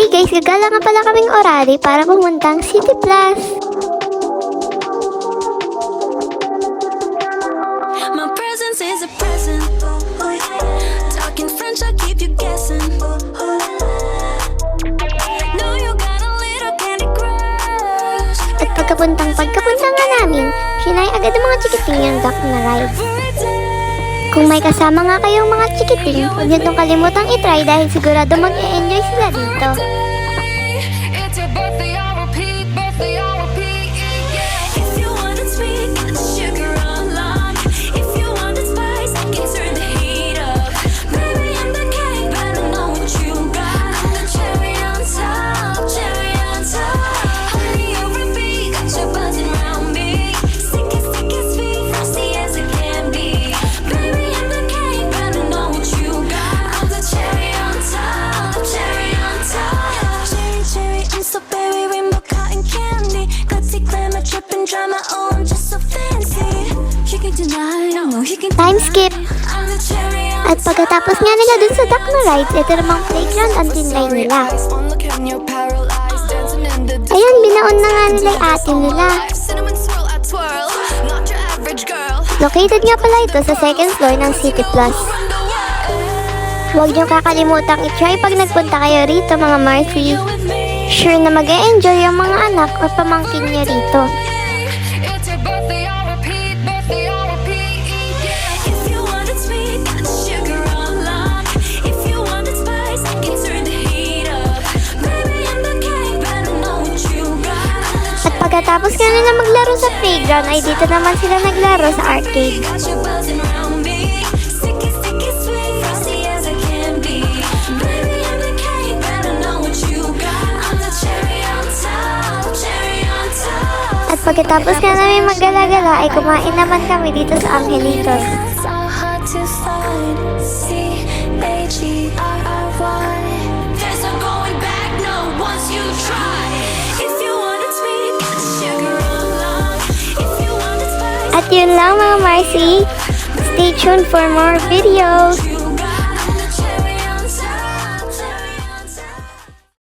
Today guys, gagala nga pala kaming orally para pumuntang City Plus. My presence is a present. Talking French, I keep you guessing. Know you got a little candy crush. At pagkapunta nga namin, kinay agad ang mga chikiting yung duck na ride. Kung may kasama nga kayong mga chikiting, huwag niyo itong kalimutang itry dahil sigurado mag-e-enjoy sila dito. It's your birthday, I'll repeat, birthday, I'll repeat. If you want it sweet, got the sugar on lock. If you want it spice, I can turn the heat up. Baby, I'm the king, but I know what you got. I'm the cherry on top, cherry on top. Honey, over me, got you buzzing around me. Sticky, sticky, sweet, frosty as it can be. Baby, I'm the king, but I know what you got. I'm the cherry on top, cherry on top. Cherry, cherry, I'm so berry, rainbow cotton candy. Glitzy, glamour, dripping drama, oh, I'm just so fancy. You can deny, no, you can Time skip! I'm the cherry on At pagkatapos nga nila dun sa duck na ride, ito namang playground ang tinry nila. Ayun, binaon na nga nila yung ate nila. Located nga pala ito sa second floor ng City Plus. Huwag niyong kakalimutang i-try pag nagpunta kayo rito mga Marcy. Sure na mag-e-enjoy yung mga anak o pamangkin niyo rito. It's your birthday, I'll repeat, birthday, I'll repeat. If you want it sweet, got the sugar on lock. If you want it spice, I can turn the heat up. Baby, I'm the king, but I know what you got. At pagkatapos nga nila maglaro sa playground ay dito naman sila naglaro sa arcade. Got you buzzing around me. Sticky, sticky, sweet, frosty as I can be. Baby, I'm the king, but I know what you got. I'm the cherry on top, cherry on top. At pagkatapos nga namin maggala-gala ay kumain naman kami dito sa Angelitos. So hard to find. C-H-E-R-R-Y. There's no going back, no, once you try. If you want it sweet, got the sugar on lock. If you want it spice, At yun lang mga Marcy. Stay tuned for more videos.